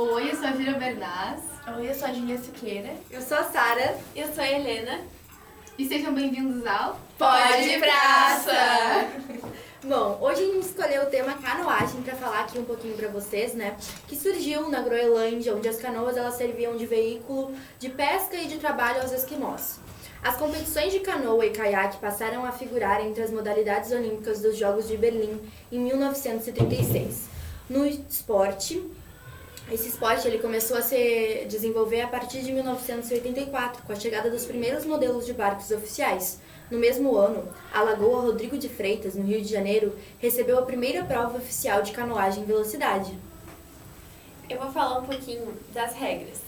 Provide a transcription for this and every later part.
Oi, eu sou a Júlia Bernaz. Oi, eu sou a Julia Siqueira. Eu sou a Sara. Eu sou a Helena. E sejam bem-vindos ao Pode Praça! Bom, hoje a gente escolheu o tema canoagem para falar aqui um pouquinho para vocês, né? Que surgiu na Groenlândia, onde as canoas elas serviam de veículo de pesca e de trabalho aos esquimós. As competições de canoa e caiaque passaram a figurar entre as modalidades olímpicas dos Jogos de Berlim em 1936. Esse esporte ele começou a se desenvolver a partir de 1984, com a chegada dos primeiros modelos de barcos oficiais. No mesmo ano, a Lagoa Rodrigo de Freitas, no Rio de Janeiro, recebeu a primeira prova oficial de canoagem em velocidade. Eu vou falar um pouquinho das regras.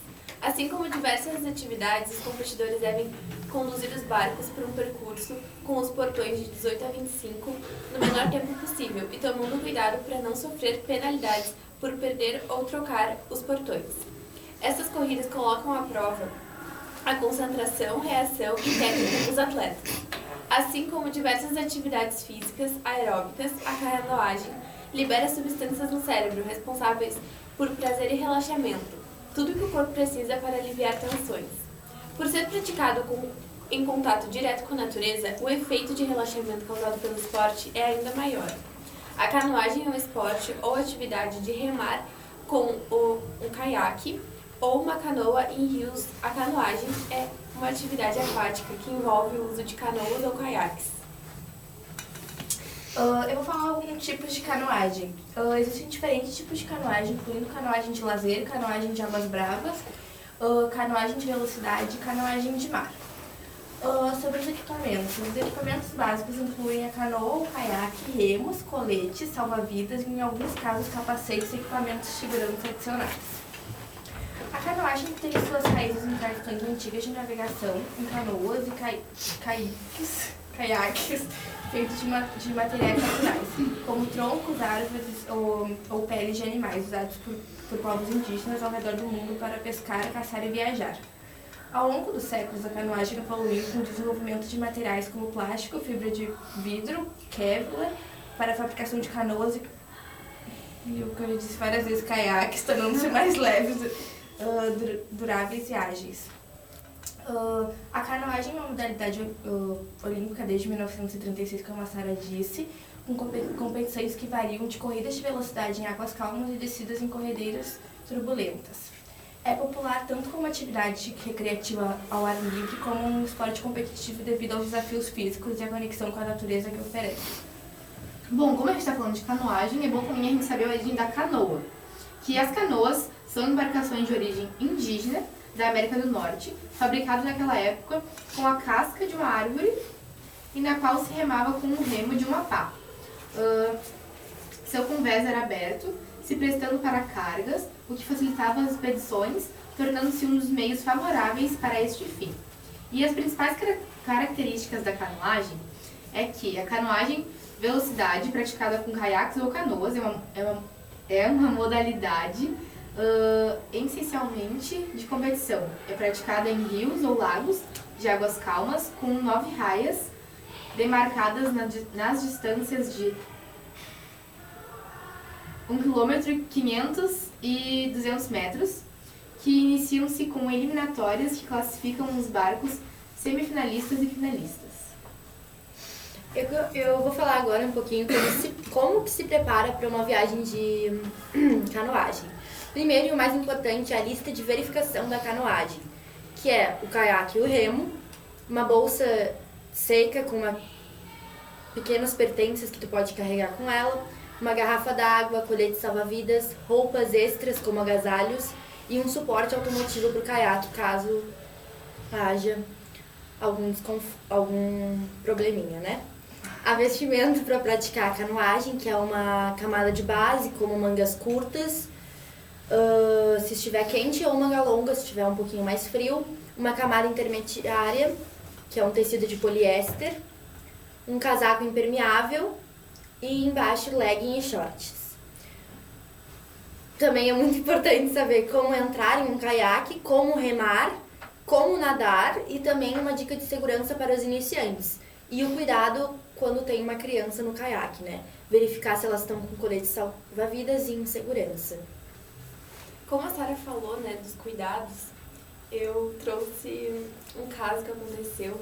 Assim como diversas atividades, os competidores devem conduzir os barcos por um percurso com os portões de 18 a 25 no menor tempo possível e tomando cuidado para não sofrer penalidades por perder ou trocar os portões. Essas corridas colocam à prova a concentração, reação e técnica dos atletas. Assim como diversas atividades físicas aeróbicas, a canoagem libera substâncias no cérebro responsáveis por prazer e relaxamento, tudo que o corpo precisa para aliviar tensões. Por ser praticado em contato direto com a natureza, o efeito de relaxamento causado pelo esporte é ainda maior. A canoagem é um esporte ou atividade de remar com um caiaque ou uma canoa em rios. A canoagem é uma atividade aquática que envolve o uso de canoas ou caiaques. Eu vou falar alguns tipos de canoagem. Existem diferentes tipos de canoagem, incluindo canoagem de lazer, canoagem de águas bravas, canoagem de velocidade e canoagem de mar. Sobre os equipamentos básicos incluem a canoa, o caiaque, remos, coletes, salva-vidas e, em alguns casos, capacetes e equipamentos de segurança adicionais. A canoagem tem suas raízes em tradições antigas de navegação, em canoas e caiaques feitos de materiais naturais, como troncos, árvores ou peles de animais usados por povos indígenas ao redor do mundo para pescar, caçar e viajar. Ao longo dos séculos, a canoagem evoluiu com o desenvolvimento de materiais como plástico, fibra de vidro, Kevlar, para a fabricação de canoas e o que eu já disse várias vezes, caiaques, tornando-se mais leves, duráveis e ágeis. A canoagem é uma modalidade olímpica desde 1936, como a Sara disse, com competições que variam de corridas de velocidade em águas calmas e descidas em corredeiras turbulentas. É popular tanto como atividade recreativa ao ar livre, como um esporte competitivo devido aos desafios físicos e à conexão com a natureza que oferece. Bom, como a gente está falando de canoagem, é bom também a gente saber a origem da canoa. Que as canoas são embarcações de origem indígena da América do Norte, fabricadas naquela época com a casca de uma árvore e na qual se remava com o remo de uma pá. Seu convés era aberto, se prestando para cargas, o que facilitava as expedições, tornando-se um dos meios favoráveis para este fim. E as principais características da canoagem é que a canoagem velocidade praticada com caiaques ou canoas é uma modalidade essencialmente de competição. É praticada em rios ou lagos de águas calmas com 9 raias demarcadas nas distâncias de 1 km, 500 e 200 metros, que iniciam-se com eliminatórias que classificam os barcos semifinalistas e finalistas. Eu vou falar agora um pouquinho como que se prepara para uma viagem de canoagem. Primeiro e o mais importante é a lista de verificação da canoagem, que é o caiaque e o remo, uma bolsa seca com pequenos pertences que tu pode carregar com ela, uma garrafa d'água, colete salva-vidas, roupas extras como agasalhos e um suporte automotivo para o caiaque caso haja algum probleminha, né? A vestimenta para praticar a canoagem, que é uma camada de base, como mangas curtas, se estiver quente, ou manga longa, se estiver um pouquinho mais frio, uma camada intermediária, que é um tecido de poliéster, um casaco impermeável e embaixo legging e shorts. Também é muito importante saber como entrar em um caiaque, como remar, como nadar e também uma dica de segurança para os iniciantes. E o cuidado quando tem uma criança no caiaque, né? Verificar se elas estão com colete salva-vidas e em segurança. Como a Sara falou, né, dos cuidados, eu trouxe um caso que aconteceu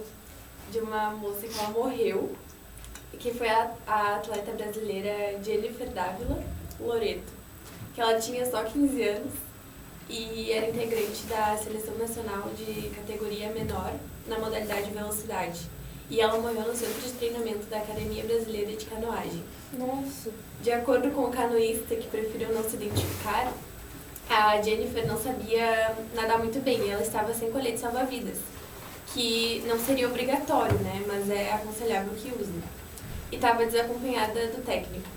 de uma moça que ela morreu, que foi a atleta brasileira Jennifer Dávila Loreto, que ela tinha só 15 anos e era integrante da Seleção Nacional de categoria menor na modalidade velocidade. E ela morreu no centro de treinamento da Academia Brasileira de Canoagem. Nossa. De acordo com o canoísta, que preferiu não se identificar, a Jennifer não sabia nadar muito bem, ela estava sem colete salva-vidas, que não seria obrigatório, né, mas é aconselhável que use. E estava desacompanhada do técnico.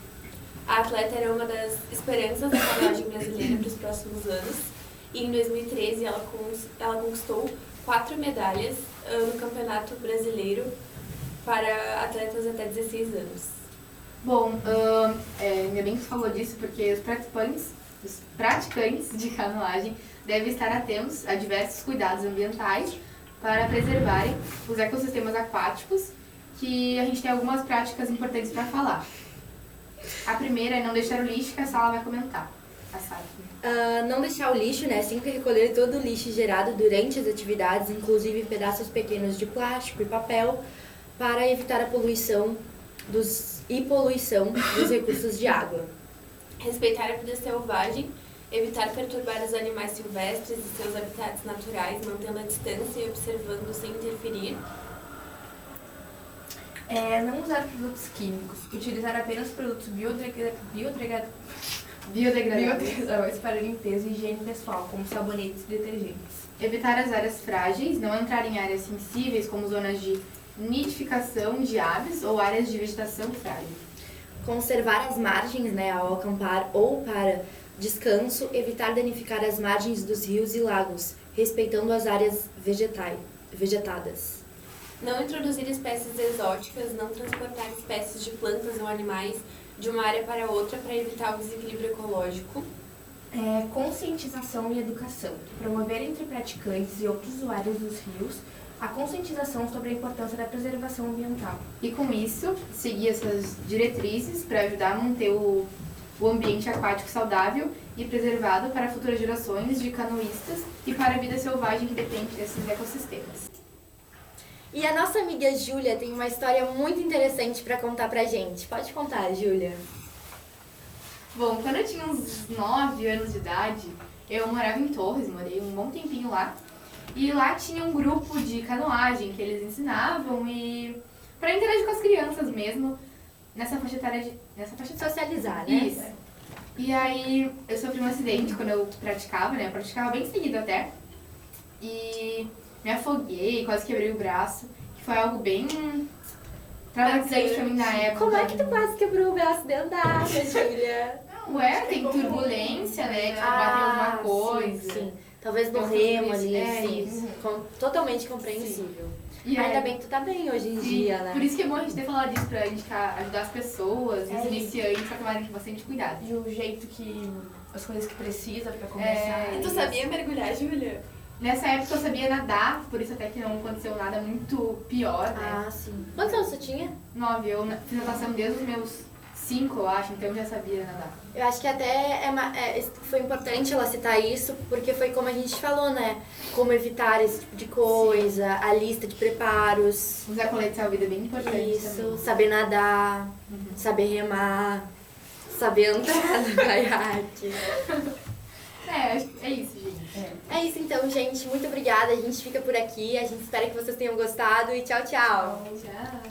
A atleta era uma das esperanças da canoagem brasileira para os próximos anos, e em 2013 ela conquistou 4 medalhas no Campeonato Brasileiro para atletas até 16 anos. Bom, ainda bem que você falou disso, porque os praticantes de canoagem devem estar atentos a diversos cuidados ambientais para preservarem os ecossistemas aquáticos, que a gente tem algumas práticas importantes para falar. A primeira é não deixar o lixo, que a Sala vai comentar. A Sara. Não deixar o lixo, né? Sempre recolher todo o lixo gerado durante as atividades, inclusive pedaços pequenos de plástico e papel, para evitar a poluição dos recursos de água. Respeitar a vida selvagem, evitar perturbar os animais silvestres e seus habitats naturais, mantendo a distância e observando sem interferir. Não usar produtos químicos, utilizar apenas produtos biodegradáveis para limpeza e higiene pessoal, como sabonetes e detergentes. Evitar as áreas frágeis, não entrar em áreas sensíveis, como zonas de nidificação de aves ou áreas de vegetação frágil. Conservar as margens, né, ao acampar ou para descanso, evitar danificar as margens dos rios e lagos, respeitando as áreas vegetadas. Não introduzir espécies exóticas, não transportar espécies de plantas ou animais de uma área para outra para evitar o desequilíbrio ecológico. Conscientização e educação. Promover entre praticantes e outros usuários dos rios a conscientização sobre a importância da preservação ambiental. E com isso, seguir essas diretrizes para ajudar a manter o ambiente aquático saudável e preservado para futuras gerações de canoístas e para a vida selvagem que depende desses ecossistemas. E a nossa amiga Júlia tem uma história muito interessante para contar pra gente. Pode contar, Júlia. Bom, quando eu tinha uns 9 anos de idade, eu morava em Torres, morei um bom tempinho lá. E lá tinha um grupo de canoagem que eles ensinavam e para interagir com as crianças mesmo, nessa faixa etária Socializar, né? Isso. E aí eu sofri um acidente quando eu praticava, né? Eu praticava bem seguido até. E me afoguei, quase quebrei o braço, que foi algo bem traumatizante pra mim na época. Como é que tu quase quebrou o braço dentro da água, Júlia? Ué, tem turbulência, né? Que bater alguma coisa. Sim. Talvez no Então, remo isso, ali, é assim. isso. Totalmente compreensível. E Ainda aí- bem que tu tá bem hoje em Sim, dia, né? por isso que é bom a gente ter falado disso, pra indicar, ajudar as pessoas, os isso. iniciantes a tomarem bastante cuidado. E o jeito que as coisas que precisa para começar. E tu sabia mergulhar, Júlia? Nessa época eu sabia nadar, por isso até que não aconteceu nada muito pior, né? Ah, sim. Quantos anos você tinha? 9, eu fiz natação desde os meus 5, eu acho, então eu já sabia nadar. Eu acho que até foi importante ela citar isso, porque foi como a gente falou, né? Como evitar esse tipo de coisa, a lista de preparos. Usar colete salva-vida é bem importante Isso, também. saber nadar, saber remar, saber andar no caiaque. É isso, gente. É isso então, gente. Muito obrigada. A gente fica por aqui. A gente espera que vocês tenham gostado e tchau, tchau. Tchau.